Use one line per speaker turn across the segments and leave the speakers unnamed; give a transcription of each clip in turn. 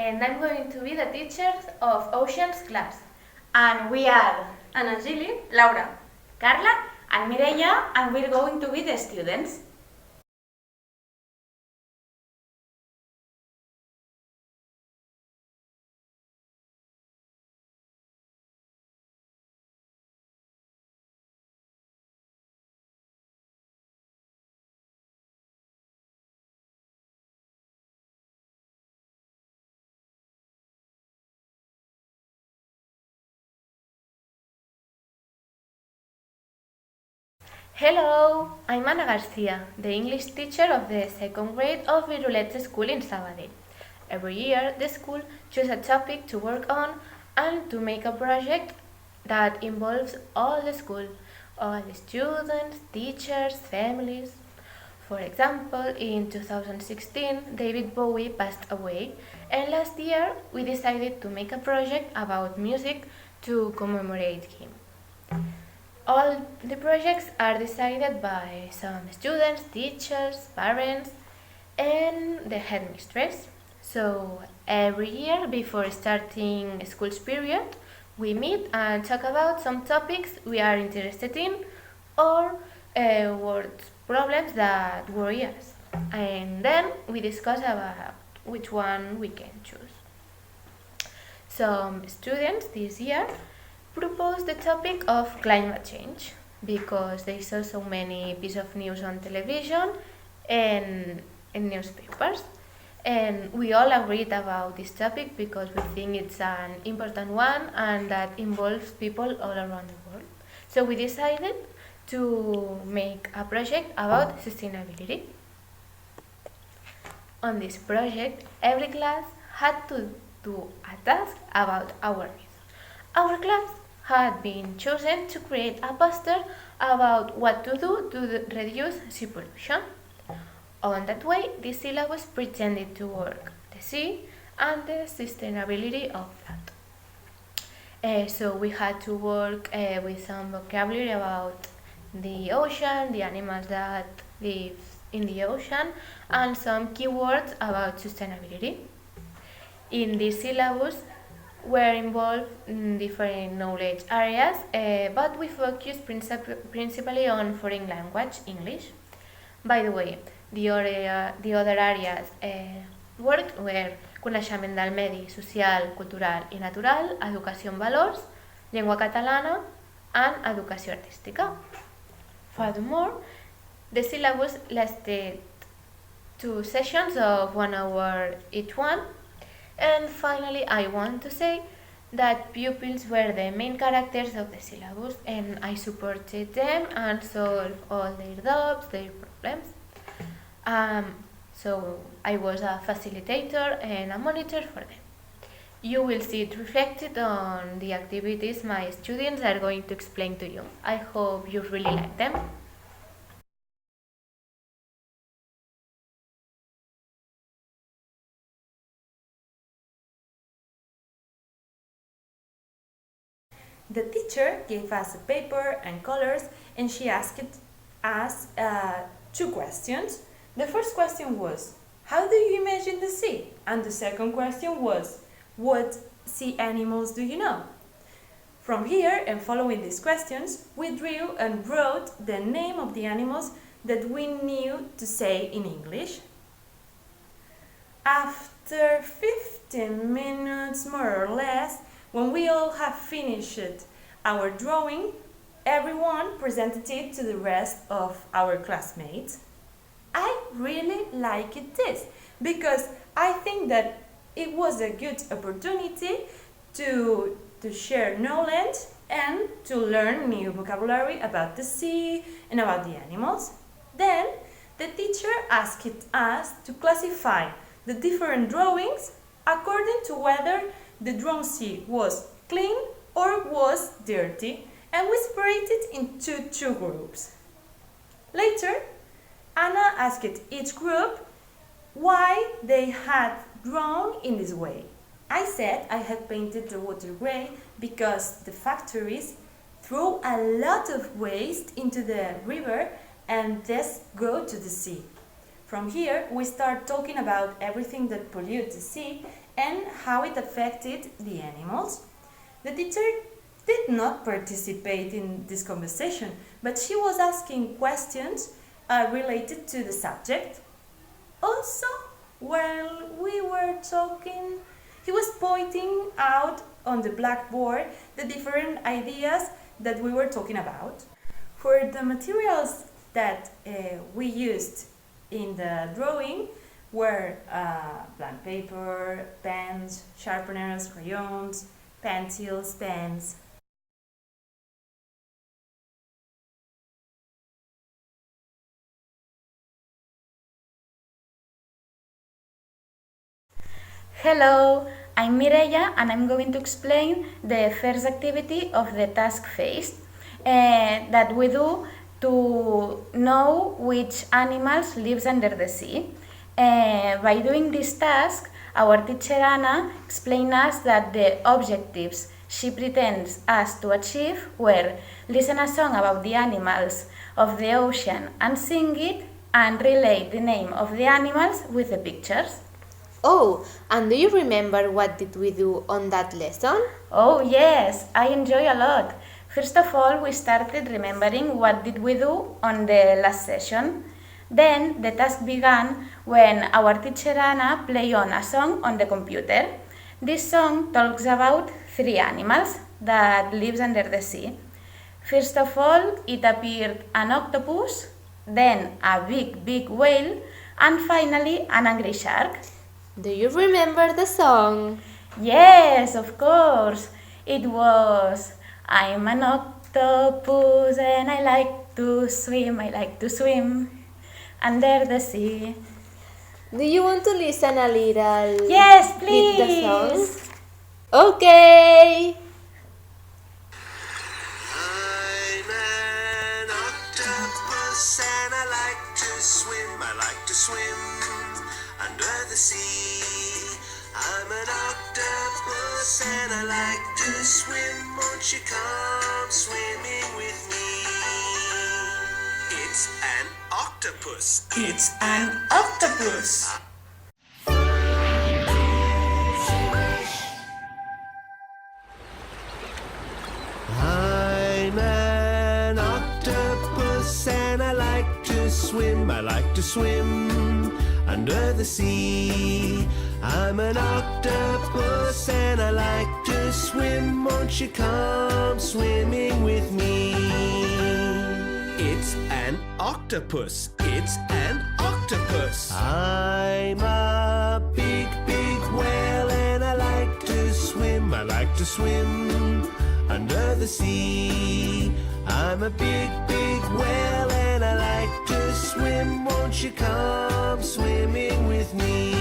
and I'm going to be the teacher of Ocean's class.
And we are
Anna Gili, Laura,
Carla and Mireia, and we're going to be the students.
Hello, I'm Ana Garcia, the English teacher of the second grade of Virulets School in Sabadell. Every year, the school chooses a topic to work on and to make a project that involves all the school, all the students, teachers, families. For example, in 2016, David Bowie passed away, and last year we decided to make a project about music to commemorate him. All the projects are decided by some students, teachers, parents, and the headmistress. So every year before starting school's period, we meet and talk about some topics we are interested in or word problems that worry us. And then we discuss about which one we can choose. Some students this year proposed the topic of climate change because they saw so many pieces of news on television and in newspapers. And we all agreed about this topic because we think it's an important one and that involves people all around the world. So we decided to make a project about sustainability. On this project, every class had to do a task about awareness. Our class had been chosen to create a poster about what to do to reduce sea pollution. On that way, the syllabus pretended to work the sea and the sustainability of that. So we had to work with some vocabulary about the ocean, the animals that live in the ocean, and some keywords about sustainability. In this syllabus, were involved in different knowledge areas, but we focused principally on foreign language, English. By the way, the other areas worked were coneixement del medi social, cultural i natural, educació en valors, llengua catalana, and educació artística. Furthermore, the syllabus lasted 2 sessions of 1 hour each one. And finally, I want to say that pupils were the main characters of the syllabus, and I supported them and solved all their doubts, their problems. So I was a facilitator and a monitor for them. You will see it reflected on the activities my students are going to explain to you. I hope you really like them.
The teacher gave us a paper and colors, and she asked us 2 questions. The first question was, how do you imagine the sea? And the second question was, what sea animals do you know? From here, and following these questions, we drew and wrote the name of the animals that we knew to say in English. After 15 minutes, more or less, when we all have finished our drawing, everyone presented it to the rest of our classmates. I really liked this because I think that it was a good opportunity to share knowledge and to learn new vocabulary about the sea and about the animals. Then the teacher asked us to classify the different drawings according to whether the drawn sea was clean or was dirty, and we separated into 2 groups. Later, Anna asked each group why they had drawn in this way. I said I had painted the water gray because the factories throw a lot of waste into the river and thus go to the sea. From here, we start talking about everything that pollutes the sea, and how it affected the animals. The teacher did not participate in this conversation, but she was asking questions related to the subject. Also, while we were talking, he was pointing out on the blackboard the different ideas that we were talking about. For the materials that we used in the drawing were blank paper, pens, sharpeners, crayons, pencils, pens.
Hello, I'm Mireia and I'm going to explain the first activity of the task phase that we do to know which animals lives under the sea. By doing this task, our teacher Anna explained us that the objectives she pretends us to achieve were listen a song about the animals of the ocean and sing it and relate the name of the animals with the pictures.
Oh, and do you remember what did we do on that lesson?
Oh yes, I enjoy a lot. First of all, we started remembering what did we do on the last session. Then the task began when our teacher Anna played on a song on the computer. This song talks about 3 animals that lives under the sea. First of all, it appeared an octopus, then a big whale, and finally an angry shark.
Do you remember the song?
Yes, of course. It was I'm an octopus and I like to swim under the sea.
Do you want to listen a little
Yes,
with the song?
please.
Okay.
I'm an octopus and I like to swim. I like to swim under the sea. I'm an octopus and I like to swim. Won't you come swimming with me? It's an octopus.
It's an octopus.
I'm an octopus and I like to swim. I like to swim under the sea. I'm an octopus and I like to swim. Won't you come swimming with me? It's an octopus. It's an octopus. I'm a big whale and I like to swim. I like to swim under the sea. I'm a big whale and I like to swim. Won't you come swimming with me?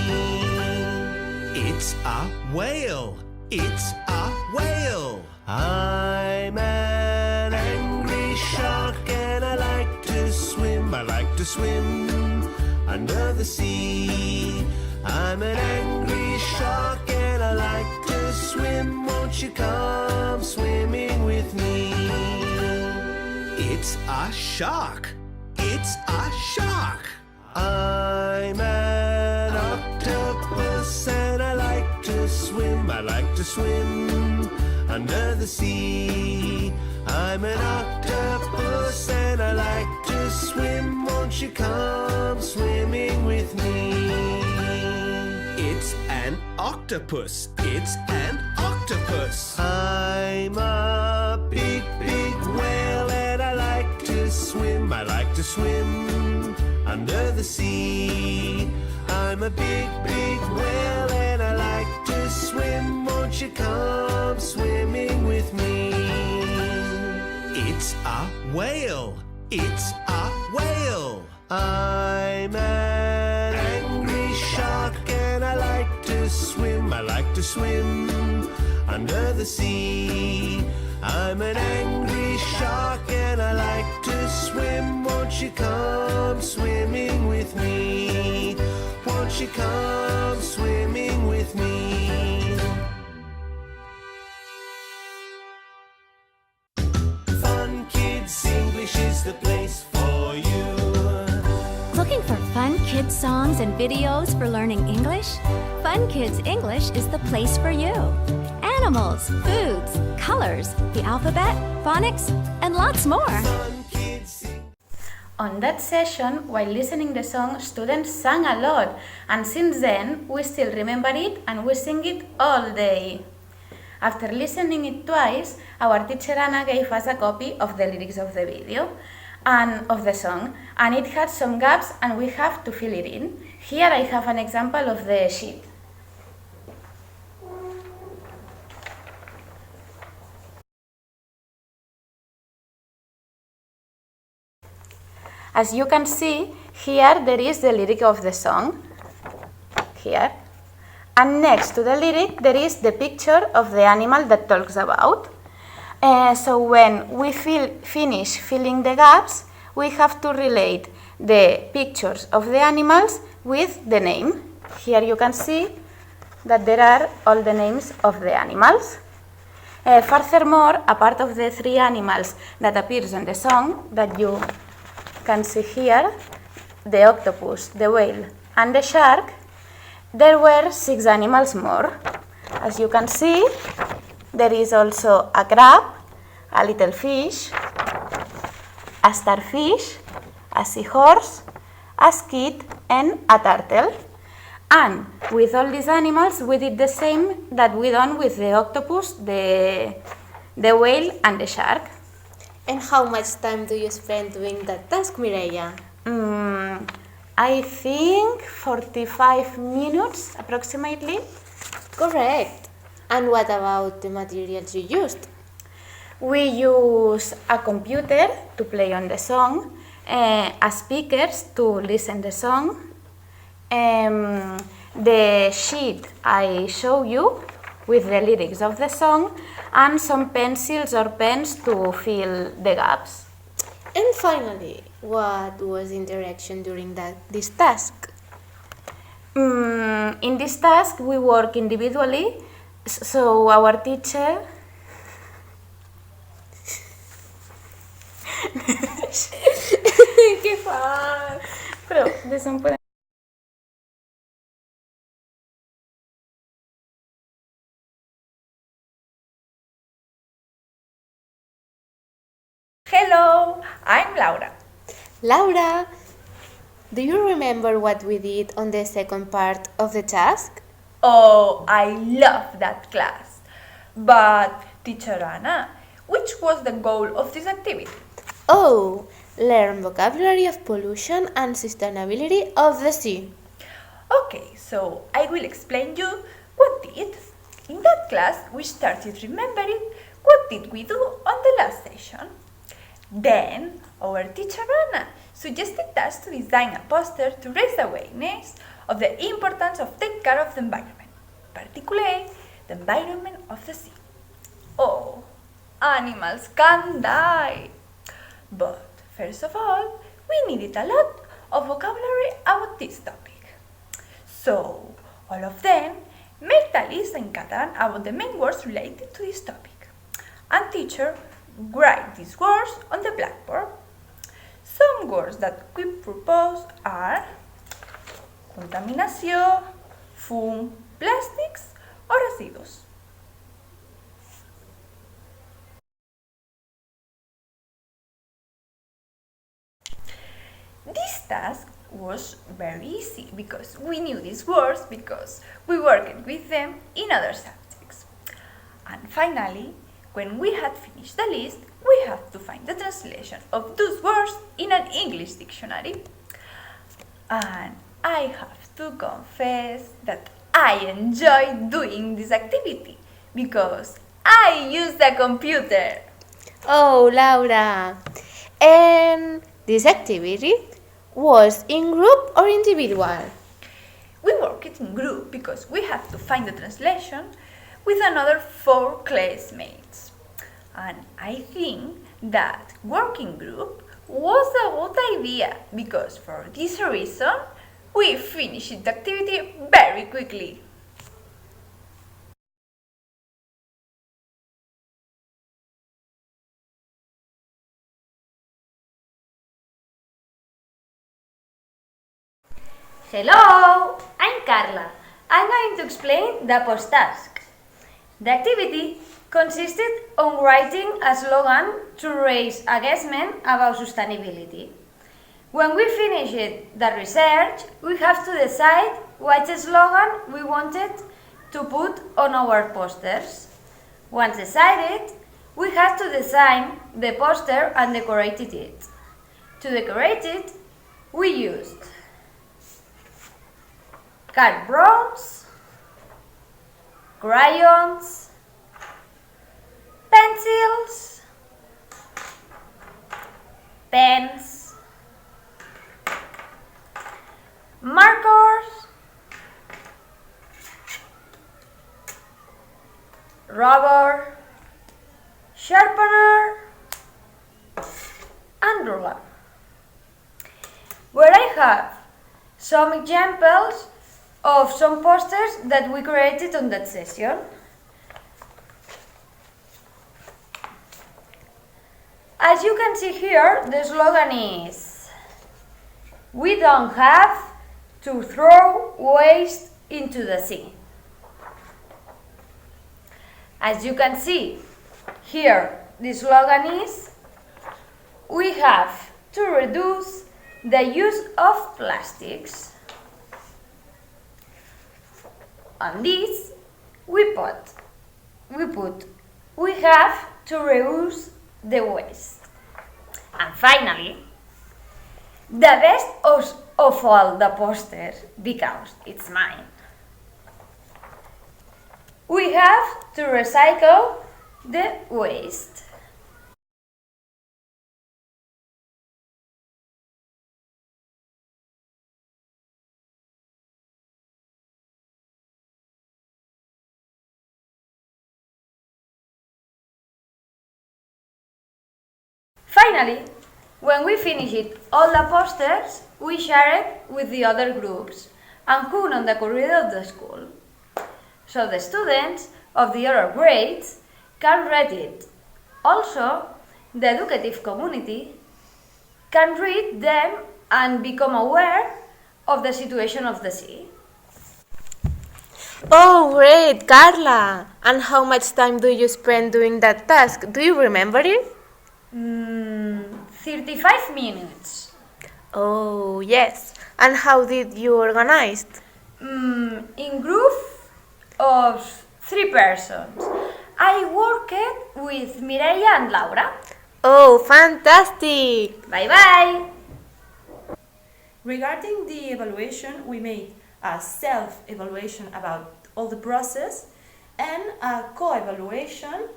It's a whale. It's a whale. I'm an angry shark and I like to swim. I like to swim under the sea. I'm an angry shark and I like to swim. Won't you come swimming with me? It's a shark. It's a shark. I'm an octopus and I like to swim. I like to swim under the sea. I'm an octopus and I like to swim. Won't you come swimming with me? It's an octopus. It's an octopus. I'm a big whale and I like to swim. I like to swim under the sea. I'm a big whale and I like to swim. Won't you come swimming with me? It's a whale. It's a whale. I'm an angry shark and I like to swim. I like to swim under the sea. I'm an angry shark and I like to swim. Won't you come swimming with me? Won't you come swimming with me? Fun Kids English is the place for you.
Looking for fun kids' songs and videos for learning English? Fun Kids English is the place for you. Animals, foods, colors, the alphabet, phonics, and lots more.
On that session, while listening the song, students sang a lot, and since then, we still remember it and we sing it all day. After listening it twice, our teacher Anna gave us a copy of the lyrics of the video and of the song, and it had some gaps and we have to fill it in. Here I have an example of the sheet. As you can see, here there is the lyric of the song, here. And next to the lyric, there is the picture of the animal that talks about. So when we finish filling the gaps, we have to relate the pictures of the animals with the name. Here you can see that there are all the names of the animals. Furthermore, a part of the 3 animals that appears in the song that you can see here, the octopus, the whale, and the shark, there were 6 animals more. As you can see, there is also a crab, a little fish, a starfish, a seahorse, a squid, and a turtle. And with all these animals, we did the same that we done with the octopus, the whale, and the shark.
And how much time do you spend doing that task, Mireia?
I think 45 minutes approximately.
Correct. And what about the materials you used?
We use a computer to play on the song, a speakers to listen the song, the sheet I show you with the lyrics of the song, and some pencils or pens to fill the gaps.
And finally, what was the interaction during this task?
In this task, we work individually, so our teacher
¡Qué fun!
Pero de son pueden...
Hello, I'm Laura.
Laura, do you remember what we did on the second part of the task?
Oh, I love that class. But, Teacher Anna, which was the goal of this activity?
Oh, learn vocabulary of pollution and sustainability of the sea.
Okay, so I will explain you what did. In that class, we started remembering what did we do on the last session. Then, our teacher Anna suggested us to design a poster to raise awareness of the importance of taking care of the environment, particularly the environment of the sea. Oh, animals can die! But first of all, we needed a lot of vocabulary about this topic. So, all of them made a list in Catalan about the main words related to this topic. And teacher write these words on the blackboard. Some words that we propose are contaminación, fum, plastics, or residuos. This task was very easy because we knew these words because we worked with them in other subjects. And finally, when we had finished the list, we had to find the translation of those words in an English dictionary. And I have to confess that I enjoy doing this activity because I use the computer.
Oh, Laura. And this activity was in group or individual?
We worked in group because we had to find the translation with another 4 classmates. And I think that working group was a good idea because for this reason we finished the activity very quickly.
Hello, I'm Carla. I'm going to explain the post task. The activity consisted on writing a slogan to raise engagement about sustainability. When we finished the research, we have to decide what slogan we wanted to put on our posters. Once decided, we had to design the poster and decorate it. To decorate it, we used cardboards, crayons, pencils, pens, markers, rubber, sharpener, and ruler. Where I have some examples of some posters that we created on that session. As you can see here, the slogan is, "We don't have to throw waste into the sea." As you can see here, the slogan is, "We have to reduce the use of plastics." On this, we put, "We have to reduce the waste." And finally, the best of all the posters, because it's mine, "We have to recycle the waste." Finally, when we finished all the posters, we shared with the other groups and hung on the corridor of the school, so the students of the other grades can read it. Also, the educative community can read them and become aware of the situation of the sea.
Oh, great, Carla! And how much time do you spend doing that task? Do you remember it?
35 minutes.
Oh, yes. And how did you organize?
In group of 3 persons. I worked with Mireia and Laura.
Oh, fantastic!
Bye-bye!
Regarding the evaluation, we made a self-evaluation about all the process and a co-evaluation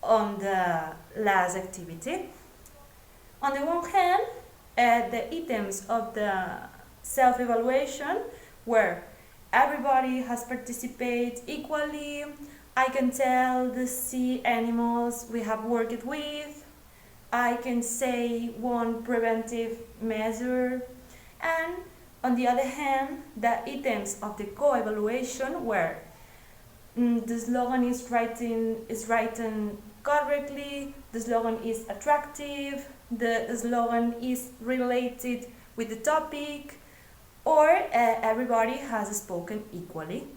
on the last activity. On the one hand, the items of the self-evaluation were everybody has participated equally. I can tell the sea animals we have worked with. I can say one preventive measure. And on the other hand, the items of the co-evaluation were the slogan is written correctly, the slogan is attractive, the slogan is related with the topic, or everybody has spoken equally.